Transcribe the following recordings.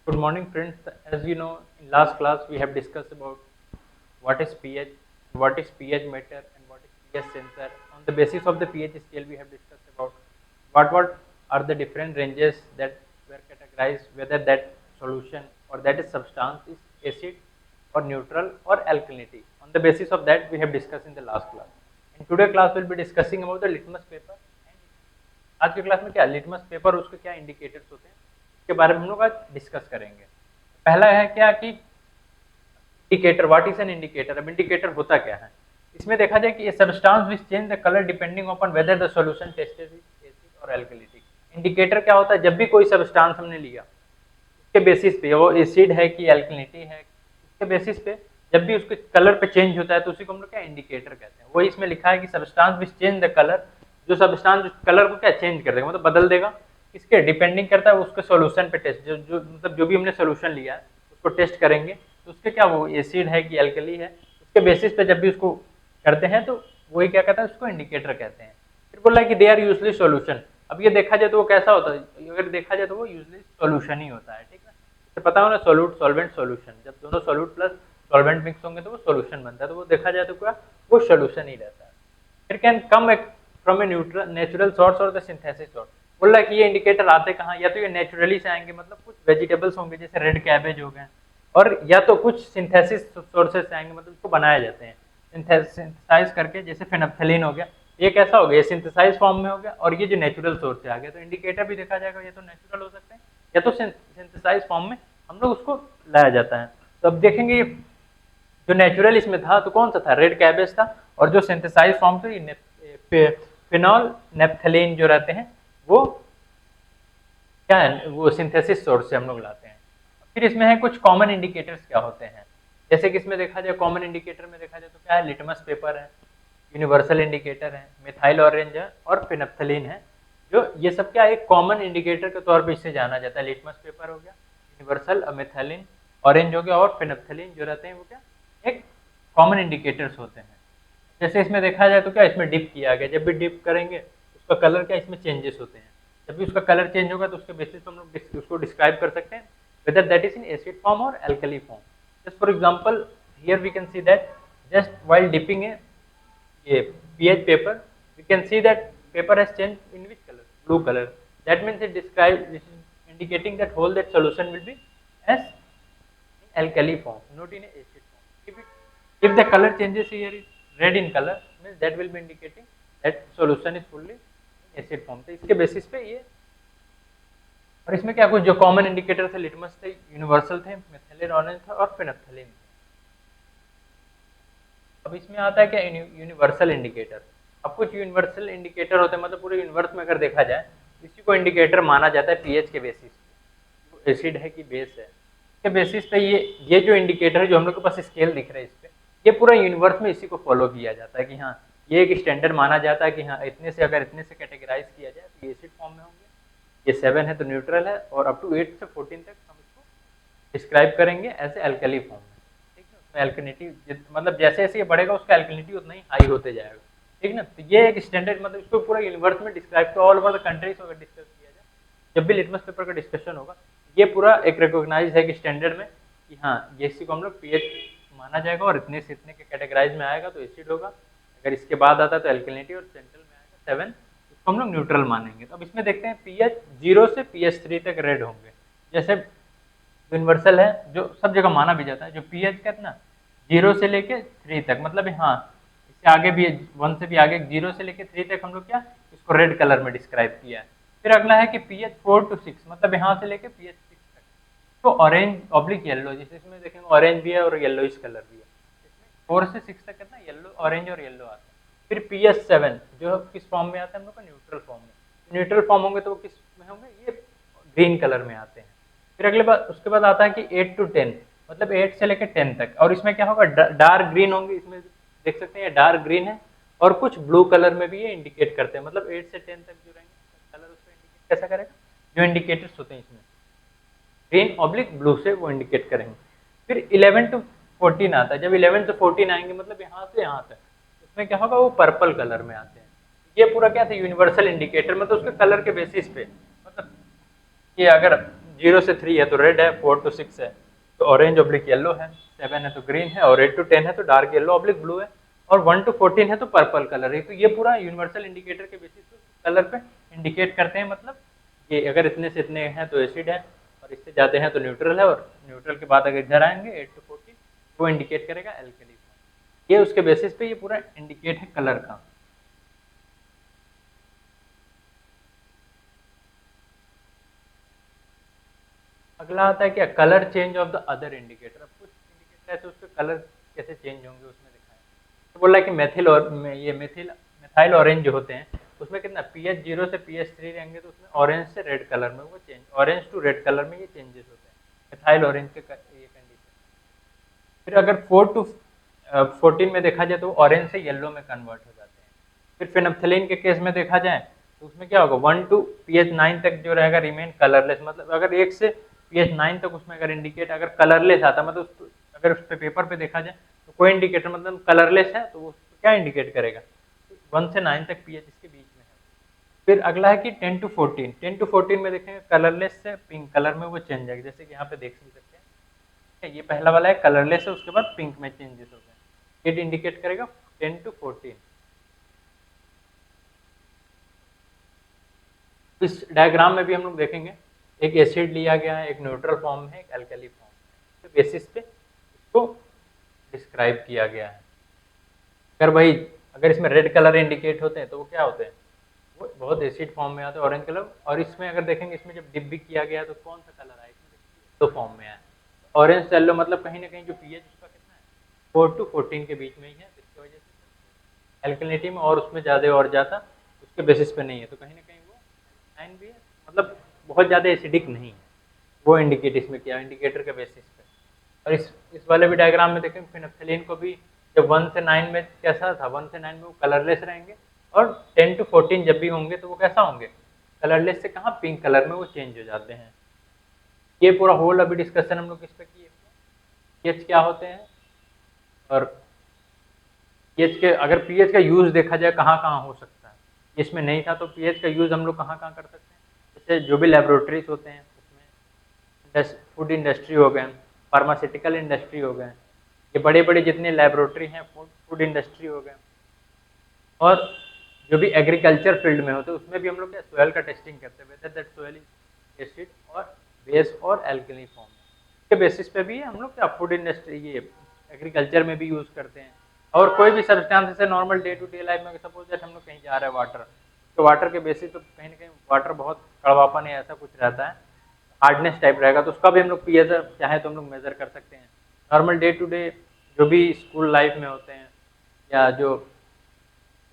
Good morning, friends. As you know, in last class we have discussed about what is pH, what is pH meter, and what is pH sensor. On the basis of the pH scale, we have discussed about what are the different ranges that were categorized, whether that solution or that is substance is acid or neutral or alkalinity. On the basis of that, we have discussed in the last class. In today class, we'll be discussing about the litmus paper. And आज के class में क्या litmus paper, उसके क्या indicators होते हैं, इसके बारे में हम लोग आज डिस्कस करेंगे। पहला है क्या कि indicator, what is an indicator. अब इंडिकेटर होता क्या है, इसमें देखा जाए कि ये substance which change the colour depending upon whether the solution tested is acid और अल्कलिटी। इंडिकेटर क्या होता है, जब भी कोई सब्सटेंस हमने लिया उसके बेसिस पे, वो एसिड है कि अल्कलिटी है, उसके बेसिस पे जब भी उसके कलर पे चेंज होता है तो उसी को हम लोग क्या इंडिकेटर कहते हैं। वही इसमें लिखा है कि substance which change the colour, जो सब्सटेंस कलर को क्या चेंज कर देगा, मतलब बदल देगा, इसके डिपेंडिंग करता है उसके सॉल्यूशन पे टेस्ट, जो मतलब जो भी हमने सॉल्यूशन लिया है उसको टेस्ट करेंगे तो उसके क्या वो एसिड है कि अल्कली है, उसके बेसिस पे जब भी उसको करते हैं तो वही क्या कहता है, उसको इंडिकेटर कहते हैं। फिर बोला कि दे आर यूजली सॉल्यूशन। अब ये देखा जाए तो वो कैसा होता है, अगर देखा जाए तो वो यूजली सॉल्यूशन ही होता है, ठीक है। तो पता हो ना, सोल्यूट सॉल्वेंट सॉल्यूशन, जब दोनों सोल्यूट प्लस सॉल्वेंट मिक्स होंगे तो वो सॉल्यूशन बनता है, तो वो देखा जाए तो क्या वो सॉल्यूशन ही रहता है। फिर can come from a neutral natural source और द सिंथेसिस सोर्स। बोल रहा है कि ये इंडिकेटर आते कहाँ, या तो ये नेचुरली से आएंगे, मतलब कुछ वेजिटेबल्स होंगे जैसे रेड कैबेज हो गए, और या तो कुछ सिंथेसिस सोर्सेस से आएंगे, मतलब इसको बनाए जाते हैं सिंथेसाइज करके, जैसे फेनफ्थलीन हो गया, ये कैसा हो गया, सिंथेसाइज फॉर्म में हो गया, और ये जो नेचुरल सोर्स से आ गया, तो इंडिकेटर भी देखा जाएगा ये तो नेचुरल हो सकते हैं या तो सिंथेसाइज फॉर्म में हम लोग उसको लाया जाता है। तो अब देखेंगे जो नेचुरल इसमें था तो कौन सा था, रेड कैबेज था, और जो सिंथेसाइज फॉर्म थे फिनॉल नेप्थलीन जो रहते हैं वो क्या है, वो सिंथेसिस सोर्स से हम लोग लाते हैं। फिर इसमें है कुछ कॉमन इंडिकेटर्स क्या होते हैं, जैसे कि इसमें देखा जाए कॉमन इंडिकेटर में देखा जाए तो क्या है, लिटमस पेपर है, यूनिवर्सल इंडिकेटर है, मिथाइल ऑरेंज है और फिनफ्थलीन है। जो ये सब क्या एक कॉमन इंडिकेटर के तौर पे इससे जाना जाता है। लिटमस पेपर हो गया, यूनिवर्सल, मिथाइलिन ऑरेंज हो गया, और फिनफ्थलीन जो रहते हैं वो क्या एक कॉमन इंडिकेटर्स होते हैं। जैसे इसमें देखा जाए तो क्या इसमें डिप किया गया, जब भी डिप करेंगे उसका कलर क्या इसमें चेंजेस होते हैं, जब भी उसका कलर चेंज होगा तो उसके बेसिस पे हम लोग उसको डिस्क्राइब कर सकते हैं whether that is in acid form or alkali form. Just for example, here we can see that just while dipping a pH paper, we can see that paper has changed in which color, blue color. That means it describes, this is indicating that whole that solution will be as in alkali form, not in a acid form. If the color changes here is red in color, means that will be indicating that solution is fully in acid form. तो इसके basis पे ये, और इसमें क्या कुछ जो common indicator थे, लिटमस थे, यूनिवर्सल थे, मिथाइलिन ऑरेंज था और फिनफ्थलीन थे। अब इसमें आता है क्या यूनिवर्सल इंडिकेटर। अब कुछ यूनिवर्सल इंडिकेटर होते हैं, मतलब पूरे यूनिवर्स में अगर देखा जाए इसी को इंडिकेटर माना जाता है पीएच के बेसिस पे, एसिड है कि बेस है, इसके बेसिस पे ये जो इंडिकेटर है जो हम लोग के पास स्केल दिख रहा है इस पे, ये पूरा यूनिवर्स में इसी को फॉलो किया जाता है कि हाँ ये एक स्टैंडर्ड माना जाता है कि हाँ इतने से अगर इतने से कैटेगराइज किया जाए तो ये एसिड फॉर्म में होंगे, ये 7 है तो न्यूट्रल है, और अप टू 8 से 14 तक हम इसको डिस्क्राइब करेंगे एज एल्कली फॉर्म में, ठीक है। उसमें एल्कलिनिटी मतलब जैसे जैसे ये बढ़ेगा उसका एल्कलिनिटी उतना ही हाई होते जाएगा, ठीक ना। तो ये एक स्टैंडर्ड, मतलब इसको पूरा यूनिवर्स में डिस्क्राइब तो ऑल ओवर द कंट्रीज अगर डिस्कस किया जाए, जब भी लिटमस पेपर का डिस्कशन होगा ये पूरा एक रिकॉग्नाइज है कि स्टैंडर्ड में कि हाँ ये इसी को हम लोग पीएच माना जाएगा, और इतने से इतने के कैटेगराइज में आएगा तो एसिड होगा, अगर इसके बाद आता है तो एल्कलिनिटी, और सेंट्रल में आएगा 7 उसको हम लोग न्यूट्रल मानेंगे। तो अब इसमें देखते हैं पीएच 0 से पीएच 3 तक रेड होंगे, जैसे यूनिवर्सल है जो सब जगह माना भी जाता है, जो पीएच कितना 0 से लेके 3 तक, मतलब हाँ इससे आगे भी 1 से भी आगे 0 से लेके 3 तक हम लोग क्या इसको रेड कलर में डिस्क्राइब किया है। फिर अगला है कि पीएच 4 to 6, मतलब यहाँ से लेके पीएच 6 तक, तो ऑरेंज ऑब्लिक येलो, जैसे इसमें देखेंगे ऑरेंज भी है और येलोइश कलर भी है, इसमें 4 से 6 तक कितना येलो, ऑरेंज और येलो आता है। फिर पीएच 7 जो किस फॉर्म में आता है हम लोग का, न्यूट्रल फॉर्म में। न्यूट्रल फॉर्म होंगे तो वो किस में होंगे, ये ग्रीन कलर में आते हैं। फिर अगले बार उसके बाद आता है कि 8 to 10, मतलब 8 से लेकर 10 तक, और इसमें क्या होगा डार्क ग्रीन होंगे, इसमें देख सकते हैं डार्क ग्रीन है, और कुछ ब्लू कलर में भी ये इंडिकेट करते हैं, मतलब 8 से 10 तक जो रहेंगे कलर उसको इंडिकेट कैसा करेगा, जो इंडिकेटर्स होते हैं इसमें ग्रीन ऑब्लिक ब्लू से वो इंडिकेट करेंगे। फिर 11 to 14 आता है, जब 11 से 14 आएंगे मतलब यहाँ से यहाँ तक, इसमें क्या होगा वो पर्पल कलर में आते हैं। ये पूरा क्या था यूनिवर्सल इंडिकेटर, मतलब उसके कलर के बेसिस पे, मतलब कि अगर 0 से 3 है तो रेड है, 4 to 6 है तो ऑरेंज ऑब्लिक येलो है, 7 है तो ग्रीन है, और 8 to 10 है तो डार्क येलो ऑब्लिक ब्लू है, और 1 to 14 है तो पर्पल कलर है। तो ये पूरा यूनिवर्सल इंडिकेटर के बेसिस पे कलर पे इंडिकेट करते हैं, मतलब ये अगर इतने से इतने हैं तो एसिड है, और इससे ज़्यादा हैं तो न्यूट्रल है, और न्यूट्रल के बाद अगर इधर आएंगे 8 to 14 वो इंडिकेट करेगा एल्कली। ये उसके बेसिस पे ये पूरा इंडिकेट है कलर का। अगला आता है क्या, colour change of the other indicator. अब कुछ इंडिकेटर ऐसे उसके कलर कैसे चेंज होंगे उसमें दिखाया। तो बोला कि मेथिल और ये मेथाइल ऑरेंज जो होते हैं उसमें कितना pH 0 से pH 3 रहेंगे तो उसमें ऑरेंज से रेड कलर में वो change, orange to red colour में ये चेंजेस होते हैं मेथाइल ऑरेंज के ये कंडीशन। फिर अगर 4 to 14 में देखा जाए तो ऑरेंज से येलो में कन्वर्ट हो जाते हैं। फिर फिनोप्थलीन के केस में देखा जाए तो उसमें क्या होगा, 1 to pH 9 तक जो रहेगा रिमेन कलरलेस, मतलब अगर 1 से pH 9 तक उसमें अगर इंडिकेट अगर कलरलेस आता, मतलब अगर उस पे पेपर पे देखा जाए तो कोई इंडिकेटर मतलब कलरलेस है तो वो क्या इंडिकेट करेगा, 1 से 9 तक pH इसके बीच में है। फिर अगला है कि 10 to 14, 10 to 14 में देखेंगे कलरलेस से पिंक कलर में वो चेंज आएगा, जैसे कि यहाँ पे देख सकते हैं। ये पहला वाला है कलरलेस है, उसके बाद पिंक में चेंजेस हो गए, ये इंडिकेट करेगा 10 to 14। इस डायग्राम में भी हम लोग देखेंगे एक एसिड लिया गया है, एक न्यूट्रल फॉर्म है, एक अल्कली फॉर्म है, तो बेसिस पे इसको डिस्क्राइब किया गया है। अगर इसमें रेड कलर इंडिकेट होते हैं तो वो क्या होते हैं, वो बहुत एसिड फॉर्म में आते हैं ऑरेंज कलर। और इसमें अगर देखेंगे इसमें जब डिप भी किया गया है तो कौन सा कलर आया, इसमें तो फॉर्म में आया ऑरेंज येलो, मतलब कहीं ना कहीं जो पीएच उसका कितना है 4 to 14 के बीच में ही है, जिसकी वजह से एल्कलिनिटी में और उसमें ज़्यादा और ज़्यादा उसके बेसिस पे नहीं है, तो कहीं ना कहीं वो एल्काइन भी है, मतलब बहुत ज़्यादा एसिडिक नहीं है, वो इंडिकेट इसमें किया इंडिकेटर के बेसिस पे। और इस वाले भी डायग्राम में देखें फिनोप्थलीन को भी जब 1 से 9 में कैसा था, 1 से 9 में वो कलरलेस रहेंगे, और 10 to 14 जब भी होंगे तो वो कैसा होंगे, कलरलेस से कहाँ पिंक कलर में वो चेंज हो जाते हैं। ये पूरा होल अभी डिस्कशन हम लोग किस पे किए, पीएच क्या होते हैं, और पीएच के अगर पीएच का यूज देखा जाए कहाँ कहाँ हो सकता है, इसमें नहीं था तो पीएच का यूज हम लोग कहाँ कहाँ कर सकते हैं, जैसे जो भी लेबोरेटरीज होते हैं उसमें फूड इंडस्ट्री हो गए, फार्मास्यूटिकल इंडस्ट्री हो गए, ये बड़े बड़े जितने लेबोरेटरी हैं फूड इंडस्ट्री हो गए, और जो भी एग्रीकल्चर फील्ड में होते हैं उसमें भी हम लोग क्या सोयल का टेस्टिंग करते हैं, whether that soil is acid और बेस और एल्कली फॉर्म के बेसिस पे भी हम लोग क्या फूड इंडस्ट्री ये एग्रीकल्चर में भी यूज़ करते हैं। और कोई भी सब्सटेंस जैसे normal day to day life में सपोज दैट हम लोग कहीं जा रहे हैं वाटर, तो वाटर के बेसिस पे कहीं ना कहीं वाटर बहुत कड़वापन या ऐसा कुछ रहता है, हार्डनेस टाइप रहेगा, तो उसका भी हम लोग पीएच चाहे तो हम लोग मेजर कर सकते हैं। नॉर्मल डे टू डे जो भी स्कूल लाइफ में होते हैं या जो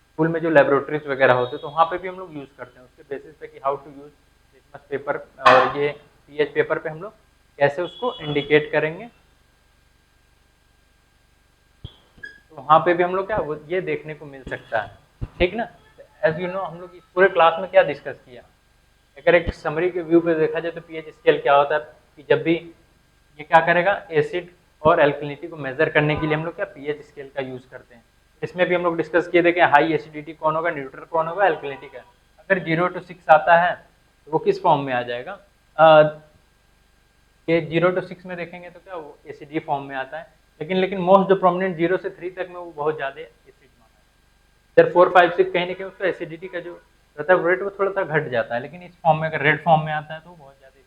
स्कूल में जो लेबोरेटरीज वगैरह होते हैं तो वहाँ पे भी हम लोग यूज़ करते हैं उसके बेसिस पे कि how to use litmus paper, और ये पीएच पेपर पे हम लोग कैसे उसको इंडिकेट करेंगे, तो वहाँ पे भी हम लोग क्या वो ये देखने को मिल सकता है, ठीक ना। एज यू नो हम लोग इस पूरे क्लास में क्या डिस्कस किया, अगर एक समरी के व्यू पे देखा जाए तो पीएच स्केल क्या होता है कि जब भी ये क्या करेगा एसिड और एल्कलिनिटी को मेजर करने के लिए हम लोग क्या पीएच स्केल का यूज़ करते हैं। इसमें भी हम लोग डिस्कस किए थे कि हाई एसिडिटी कौन होगा, न्यूट्रल कौन होगा, एल्कलिनिटी का। अगर 0 to 6 आता है तो वो किस फॉर्म में आ जाएगा, ये 0 to 6 में देखेंगे तो क्या वो एसिडी फॉर्म में आता है, लेकिन मोस्ट जो प्रोमिनेंट 0 से 3 तक में वो बहुत ज़्यादा एसिड माना है। इधर 4 5 6 कहीं ना कहीं उसका एसिडिटी का जो रहता है रेट वो थोड़ा सा घट जाता है, लेकिन इस फॉर्म में अगर रेड फॉर्म में आता है तो बहुत ज़्यादा।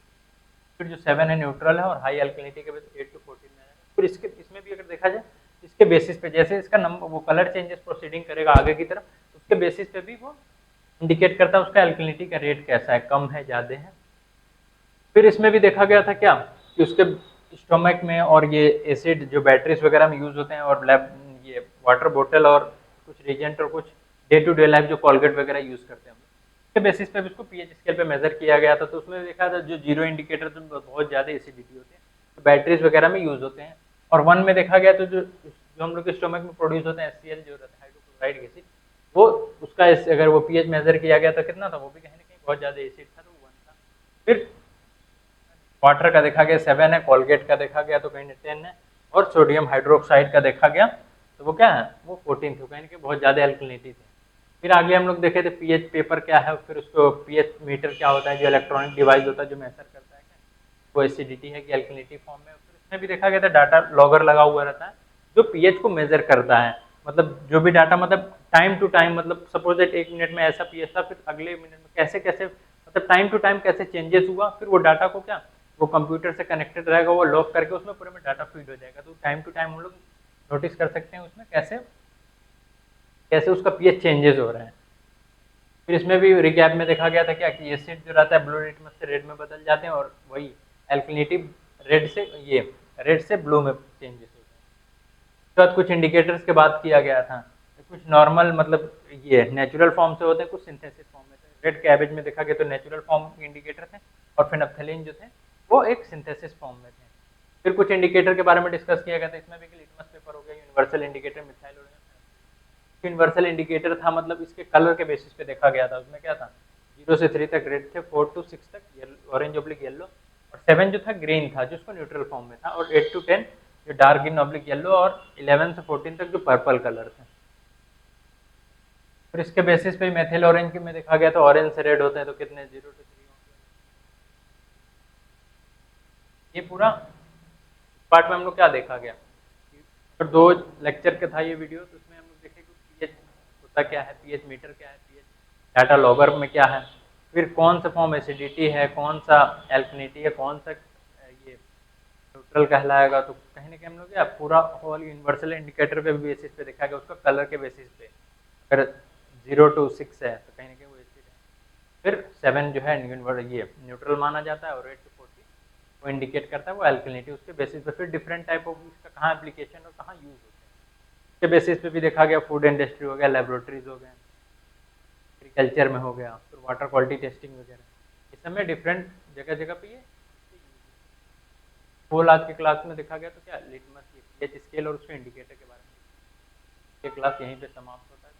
फिर जो 7 है न्यूट्रल है और हाई एल्कलिनिटी के बेस 8 to 14 में आएगा। फिर इसमें भी अगर देखा जाए इसके बेसिस पे जैसे इसका नंबर वो कलर चेंजेस प्रोसीडिंग करेगा आगे की तरफ, उसके बेसिस पे भी वो इंडिकेट करता है उसका एल्कलिनिटी का रेट कैसा है, कम है ज़्यादा है। फिर इसमें भी देखा गया था क्या कि उसके स्टोमक में और ये एसिड जो बैटरीज वगैरह में यूज होते हैं, और लैब ये वाटर बोतल और कुछ रिजेंट और कुछ डे टू डे लाइफ जो कॉलगेट वगैरह यूज करते हैं के बेसिस पे भी उसको पीएच स्केल पे मेजर किया गया था। तो उसमें देखा था जो 0 इंडिकेटर तो बहुत ज़्यादा एसिडिटी होती है तो बैटरीज वगैरह में यूज होते हैं, और 1 में देखा गया तो जो हम लोग के स्टोमक में प्रोड्यूस होते हैं HCl जो रहता है हाइड्रोक्लोराइड एसिड, वो उसका अगर वो पीएच मेजर किया गया तो कितना था, वो भी कहीं ना कहीं बहुत ज़्यादा एसिड था, तो 1 था। फिर वाटर का देखा गया 7 है, कॉलगेट का देखा गया तो कहीं 10 है, और सोडियम हाइड्रोक्साइड का देखा गया तो वो क्या है वो 14 थे, कहीं बहुत ज़्यादा एल्कलिनिटी थे। फिर आगे हम लोग देखे थे पीएच पेपर क्या है, फिर उसको पीएच मीटर क्या होता है जो इलेक्ट्रॉनिक डिवाइस होता है जो मेजर करता है वो एसिडिटी है कि अल्कलिनिटी फॉर्म में। फिर इसमें भी देखा गया था डाटा लॉगर लगा हुआ रहता है जो पीएच को मेजर करता है, मतलब जो भी डाटा मतलब टाइम टू टाइम, मतलब सपोज दैट 1 मिनट में ऐसा पीएच था, फिर अगले मिनट में कैसे कैसे मतलब टाइम टू टाइम कैसे चेंजेस हुआ, फिर वो डाटा को क्या वो कंप्यूटर से कनेक्टेड रहेगा, वो लॉग करके उसमें पूरे में डाटा फीड हो जाएगा। तो टाइम टू टाइम हम लोग नोटिस कर सकते हैं उसमें कैसे कैसे उसका पीएच चेंजेस हो रहे हैं। फिर इसमें भी रिकैप में देखा गया था क्या कि एसिड जो रहता है ब्लू लिटमस से रेड में बदल जाते हैं, और वही एल्कलिनिटी रेड से ब्लू में चेंजेस होते हैं। उसके बाद कुछ इंडिकेटर्स के बात किया गया था, कुछ नॉर्मल मतलब ये नेचुरल फॉर्म से होते हैं, कुछ सिंथेसिस फॉर्म में थे। रेड कैबेज में देखा गया तो नेचुरल फॉर्म इंडिकेटर थे, और फिनप्थेलिन जो थे वो एक सिंथेसिस फॉर्म में थे। फिर कुछ इंडिकेटर के बारे में डिस्कस किया गया था, इसमें भी लिटमस पेपर हो गया, universal indicator methyl universal indicator था, मतलब इसके कलर के बेसिस पे देखा गया था। उसमें क्या था 0 से 3 तक रेड थे, 4 to 6 तक ऑरेंज ऑब्लिक येलो, और 7 जो था ग्रीन था जिसको न्यूट्रल फॉर्म में था, और 8 to 10 जो डार्क ग्रीन ऑब्लिक येलो, और 11 से 14 तक जो पर्पल कलर थे। फिर इसके बेसिस पे मेथिल ऑरेंज में देखा गया तो ऑरेंज से रेड होते हैं, तो कितने 0 to 3 होंगे। ये पूरा पार्ट में हम लोग क्या देखा गया, और 2 लेक्चर का था ये वीडियो, तो उसमें हम लोग देखे कि पीएच होता क्या है, पीएच मीटर क्या है, पीएच डाटा लॉगर में क्या है, फिर कौन सा फॉर्म एसिडिटी है, कौन सा एल्कनिटी है, कौन सा ये न्यूट्रल कहलाएगा। तो कहीं ना कहीं हम लोग क्या पूरा होल यूनिवर्सल इंडिकेटर के बेसिस पे देखा गया, उसका कलर के बेसिस पे। अगर 0 to 6 है तो कहीं ना कहीं वो एसिड है, फिर 7 जो है ये न्यूट्रल माना जाता है, और 8 to 14 वो इंडिकेट करता है वो एल्कलिनिटी। उसके बेसिस पे फिर डिफरेंट टाइप ऑफ उसका कहाँ एप्लीकेशन और कहाँ यूज होते हैं, उसके बेसिस पे भी देखा गया। फूड इंडस्ट्री हो गया, लेबोरेटरीज हो गए, एग्रीकल्चर में हो गया, फिर वाटर क्वालिटी टेस्टिंग वगैरह, इस सब में डिफरेंट जगह जगह पे ये होल आज के क्लास में देखा गया। तो क्या लिटमस पीएच स्केल और उसके इंडिकेटर के बारे में, ये क्लास यहीं पे समाप्त होता है।